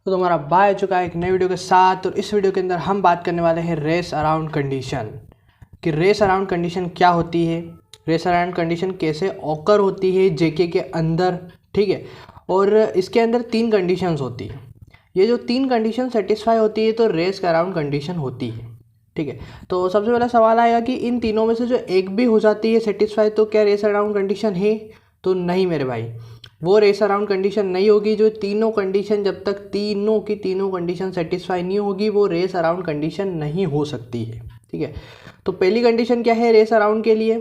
तो तुम्हारा बाय आ चुका है एक नई वीडियो के साथ। और इस वीडियो के अंदर हम बात करने वाले हैं रेस अराउंड कंडीशन कि रेस अराउंड कंडीशन क्या होती है, रेस अराउंड कंडीशन कैसे ऑकर होती है जेके के अंदर। ठीक है, और इसके अंदर 3 कंडीशंस होती है। ये जो 3 कंडीशन सेटिस्फाई होती है तो रेस अराउंड कंडीशन होती है। ठीक है, तो सबसे पहला सवाल आएगा कि इन तीनों में से जो एक भी हो जाती है सेटिस्फाई तो क्या रेस अराउंड कंडीशन है? तो नहीं मेरे भाई, वो रेस अराउंड कंडीशन नहीं होगी। जो तीनों कंडीशन, जब तक तीनों की तीनों कंडीशन सेटिस्फाई नहीं होगी वो रेस अराउंड कंडीशन नहीं हो सकती है। ठीक है, तो पहली कंडीशन क्या है रेस अराउंड के लिए?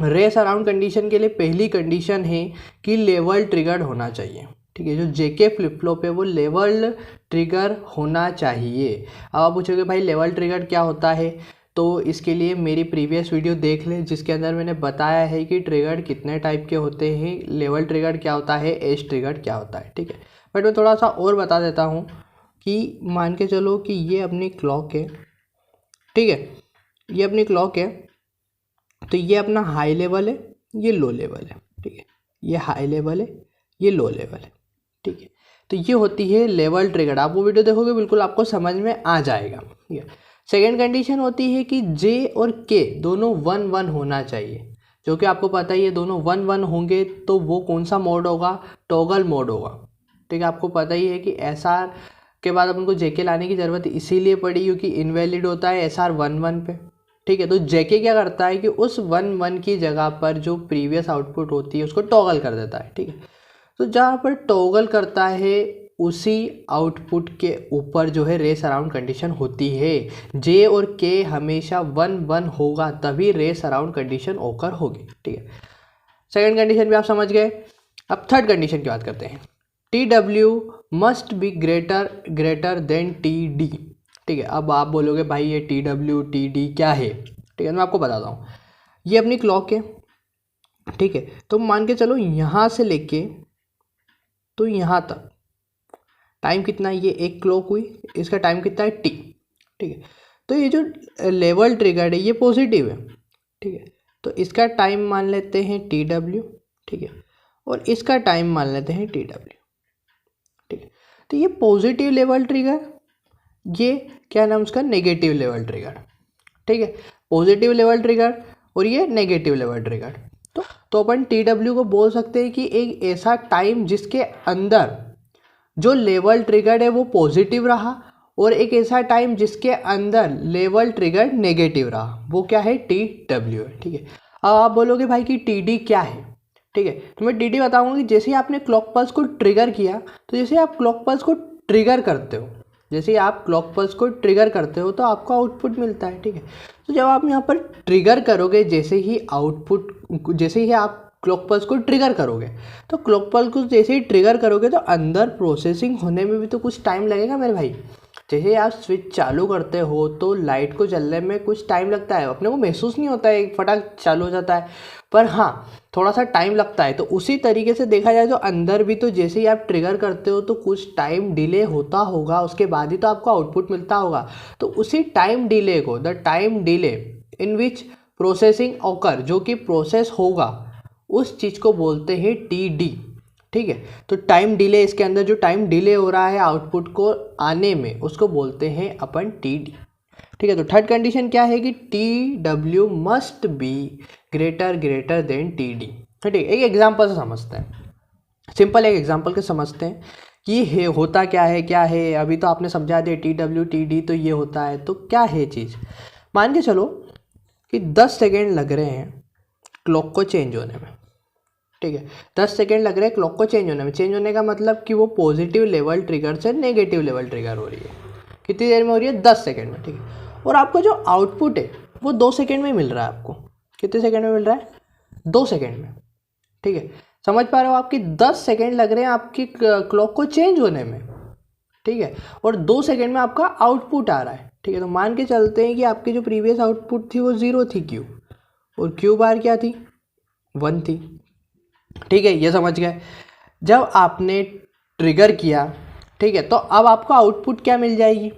रेस अराउंड कंडीशन के लिए पहली कंडीशन है कि लेवल ट्रिगर्ड होना चाहिए। ठीक है, जो जेके फ्लिप फ्लॉप है वो लेवल ट्रिगर होना चाहिए। अब आप पूछोगे भाई लेवल ट्रिगर क्या होता है, तो इसके लिए मेरी प्रीवियस वीडियो देख ले जिसके अंदर मैंने बताया है कि ट्रिगर कितने टाइप के होते हैं, लेवल ट्रिगर क्या होता है, एज ट्रिगर क्या होता है। ठीक है, बट मैं थोड़ा सा और बता देता हूँ कि मान के चलो कि ये अपनी क्लॉक है। ठीक है, ये अपनी क्लॉक है, तो ये अपना हाई लेवल है, ये लो लेवल है। ठीक है, ये हाई लेवल है, ये लो लेवल है। ठीक है, तो ये होती है लेवल ट्रिगर। आप वो वीडियो देखोगे बिल्कुल आपको समझ में आ जाएगा। ठीक है, सेकेंड कंडीशन होती है कि जे और के दोनों 1-1 होना चाहिए, जो कि आपको पता ही है दोनों 1-1 होंगे तो वो कौन सा मोड होगा? टॉगल मोड होगा। ठीक है, आपको पता ही है कि एसआर के बाद अपन को जेके लाने की ज़रूरत इसीलिए पड़ी क्योंकि इनवैलिड होता है एसआर 1-1 पे। ठीक है, तो जेके क्या करता है कि उस 1-1 की जगह पर जो प्रीवियस आउटपुट होती है उसको टॉगल कर देता है। ठीक है, तो जहाँ पर टॉगल करता है उसी आउटपुट के ऊपर जो है रेस अराउंड कंडीशन होती है। जे और के हमेशा 1-1 होगा तभी रेस अराउंड कंडीशन ओकर होगी। ठीक है, सेकंड कंडीशन भी आप समझ गए। अब थर्ड कंडीशन की बात करते हैं। T W must be greater than T D. ठीक है, अब आप बोलोगे भाई ये टी डब्ल्यू टी डी क्या है? ठीक है, मैं आपको बताता हूँ। ये अपनी क्लॉक है। ठीक है, तो मान के चलो यहाँ से लेके तो यहाँ तक टाइम कितना है? ये एक क्लॉक हुई, इसका टाइम कितना है? टी। ठीक है, तो ये जो लेवल ट्रिगर्ड है ये पॉजिटिव है। ठीक है, तो इसका टाइम मान लेते हैं टी डब्ल्यू। ठीक है, और इसका टाइम मान लेते हैं टी डब्ल्यू। ठीक है, तो ये पॉजिटिव लेवल ट्रिगर, ये क्या नाम उसका? Negative level trigger. ठीक है, पॉजिटिव लेवल ट्रिगर और ये नेगेटिव लेवल ट्रिगर। तो अपन टी डब्ल्यू को बोल सकते हैं कि एक ऐसा टाइम जिसके अंदर जो लेवल ट्रिगर्ड है वो पॉजिटिव रहा और एक ऐसा टाइम जिसके अंदर लेवल ट्रिगर्ड नेगेटिव रहा, वो क्या है? टी डब्ल्यू है। ठीक है, अब आप बोलोगे भाई कि टी डी क्या है? ठीक है, तो मैं टी डी बताऊंगा कि जैसे ही आपने क्लॉक पल्स को ट्रिगर किया, तो जैसे आप क्लॉक पल्स को ट्रिगर करते हो, जैसे आप क्लॉक पल्स को ट्रिगर करते हो तो आपको आउटपुट मिलता है। ठीक है, तो जब आप यहाँ पर ट्रिगर करोगे, जैसे ही आप क्लॉक पल्स को ट्रिगर करोगे, तो क्लॉक पल्स को जैसे ही ट्रिगर करोगे तो अंदर प्रोसेसिंग होने में भी तो कुछ टाइम लगेगा मेरे भाई। जैसे आप स्विच चालू करते हो तो लाइट को जलने में कुछ टाइम लगता है, अपने को महसूस नहीं होता है, फटाक चालू हो जाता है, पर हाँ थोड़ा सा टाइम लगता है। तो उसी तरीके से देखा जाए तो अंदर भी तो जैसे ही आप ट्रिगर करते हो तो कुछ टाइम डिले होता होगा, उसके बाद ही तो आपको आउटपुट मिलता होगा। तो उसी टाइम डिले को, the time delay in which processing occur, जो कि प्रोसेस होगा, उस चीज़ को बोलते हैं टी डी। ठीक है, तो टाइम डिले, इसके अंदर जो टाइम डिले हो रहा है आउटपुट को आने में उसको बोलते हैं अपन टी डी। ठीक है, तो थर्ड कंडीशन क्या है कि T W must be greater than T D. ठीक है, एक एग्जाम्पल से समझते हैं, सिंपल एक एग्जाम्पल के समझते हैं कि है होता क्या है। क्या है? अभी तो आपने समझा दिया टी डब्ल्यू टी डी तो ये होता है, तो क्या है चीज़? मान के चलो कि 10 सेकेंड लग रहे हैं क्लॉक को चेंज होने में। ठीक है, 10 सेकेंड लग रहे हैं क्लॉक को चेंज होने में। चेंज होने का मतलब कि वो पॉजिटिव लेवल ट्रिगर से नेगेटिव लेवल ट्रिगर हो रही है। कितनी देर में हो रही है? 10 सेकेंड में। ठीक है, और आपका जो आउटपुट है वो 2 सेकेंड में मिल रहा है आपको। कितने सेकेंड में मिल रहा है? 2 सेकेंड में। ठीक है, समझ पा रहे हो? आपकी 10 सेकेंड लग रहे हैं आपकी क्लॉक को चेंज होने में। ठीक है, और 2 सेकेंड में आपका आउटपुट आ रहा है। ठीक है, तो मान के चलते हैं कि आपकी जो प्रीवियस आउटपुट थी वो 0 थी क्यू, और क्यू बार क्या थी? 1 थी। ठीक है, ये समझ गए। जब आपने ट्रिगर किया, ठीक है, तो अब आपको आउटपुट क्या मिल जाएगी?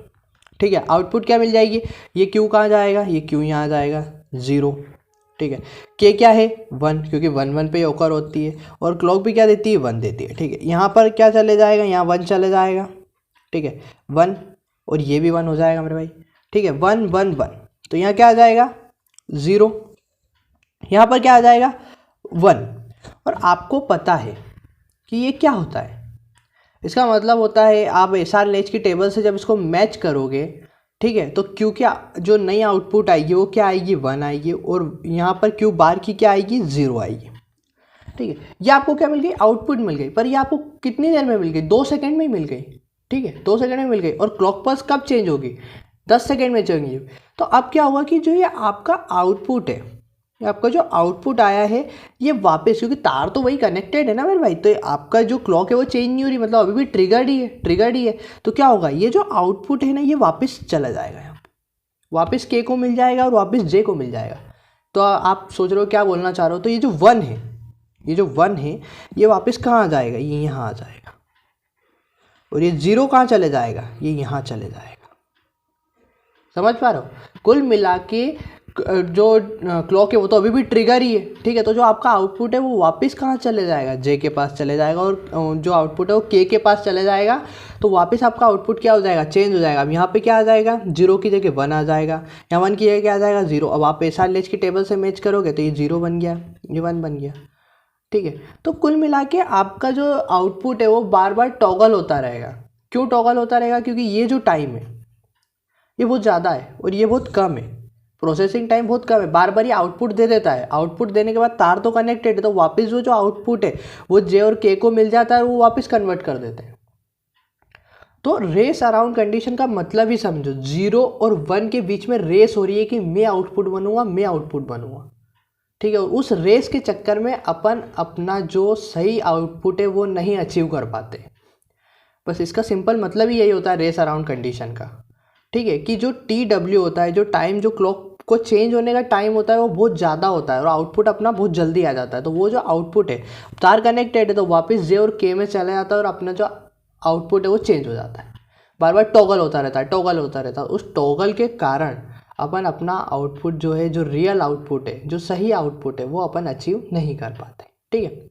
ठीक है, आउटपुट क्या मिल जाएगी? ये क्यू कहाँ जाएगा? ये क्यू यहाँ जाएगा 0। ठीक है, के क्या है? 1, क्योंकि 1-1 पे ओकर होती है, और क्लॉक भी क्या देती है? 1 देती है। ठीक है, यहाँ पर क्या चले जाएगा? यहाँ 1 चले जाएगा। ठीक है 1 और ये भी 1 हो जाएगा मेरे भाई, ठीक है 1 1 1, तो यहाँ क्या आ जाएगा 0, यहाँ पर क्या आ जाएगा 1। और आपको पता है कि ये क्या होता है, इसका मतलब होता है आप SR लैच की टेबल से जब इसको मैच करोगे, ठीक है, तो क्यू क्या जो नई आउटपुट आएगी वो क्या आएगी 1 आएगी, और यहाँ पर क्यू बार की क्या आएगी 0 आएगी, ठीक है। ये आपको क्या मिल गई आउटपुट मिल गई, पर ये आपको कितनी देर में मिल गई 2 सेकंड में मिल गई, ठीक है 2 सेकंड में मिल गई। और क्लॉक पल्स कब चेंज होगी 10 सेकंड में चेंज होगी। तो अब क्या होगा कि जो ये आपका आउटपुट है, ये आपका जो आउटपुट आया है ये वापस, क्योंकि तार तो वही कनेक्टेड है ना मेरे भाई, तो आपका जो क्लॉक है वो चेंज नहीं हो रही, मतलब अभी भी ट्रिगर्ड ही है। तो क्या होगा ये जो आउटपुट है ना ये वापस चला जाएगा, यहाँ वापस के को मिल जाएगा और वापस जे को मिल जाएगा। तो आप सोच रहे हो क्या बोलना चाह रहे हो, तो ये जो 1 है, ये जो 1 है ये वापस कहाँ आ जाएगा, ये यहाँ आ जाएगा, और ये 0 कहाँ चले जाएगा, ये यहाँ चले जाएगा। समझ पा रहे हो, कुल मिला के जो क्लॉक है वो तो अभी भी ट्रिगर ही है, ठीक है। तो जो आपका आउटपुट है वो वापस कहाँ चले जाएगा, जे के पास चले जाएगा, और जो आउटपुट है वो के पास चले जाएगा। तो वापस आपका आउटपुट क्या हो जाएगा, चेंज हो जाएगा। अब यहाँ पे क्या आ जाएगा 0 की जगह 1 आ जाएगा, यहाँ 1 की जगह क्या आ जाएगा 0। अब आप SR लैच की टेबल से मैच करोगे तो ये 0 बन गया, ये 1 बन गया, ठीक है। तो कुल मिला के आपका जो आउटपुट है वो बार बार टॉगल होता रहेगा। क्यों टॉगल होता रहेगा, क्योंकि ये जो टाइम है ये बहुत ज़्यादा है और ये बहुत कम है, प्रोसेसिंग टाइम बहुत कम है, बार बार ये आउटपुट दे देता है। आउटपुट देने के बाद तार तो कनेक्टेड है, तो वापस वो जो आउटपुट है वो जे और के को मिल जाता है और वो वापस कन्वर्ट कर देते हैं। तो रेस अराउंड कंडीशन का मतलब ही समझो, 0 और 1 के बीच में रेस हो रही है कि मैं आउटपुट बनूंगा, ठीक है। और उस रेस के चक्कर में अपन अपना जो सही आउटपुट है वो नहीं अचीव कर पाते। बस इसका सिंपल मतलब ही यही होता है रेस अराउंड कंडीशन का, ठीक है। कि जो TW होता है, जो टाइम जो क्लॉक को चेंज होने का टाइम होता है वो बहुत ज़्यादा होता है और आउटपुट अपना बहुत जल्दी आ जाता है। तो वो जो आउटपुट है तार कनेक्टेड है तो वापस जे और के में चला जाता है और अपना जो आउटपुट है वो चेंज हो जाता है, बार बार टॉगल होता रहता है। उस टॉगल के कारण अपन अपना आउटपुट जो है, जो रियल आउटपुट है, जो सही आउटपुट है वो अपन अचीव नहीं कर पाते, ठीक है।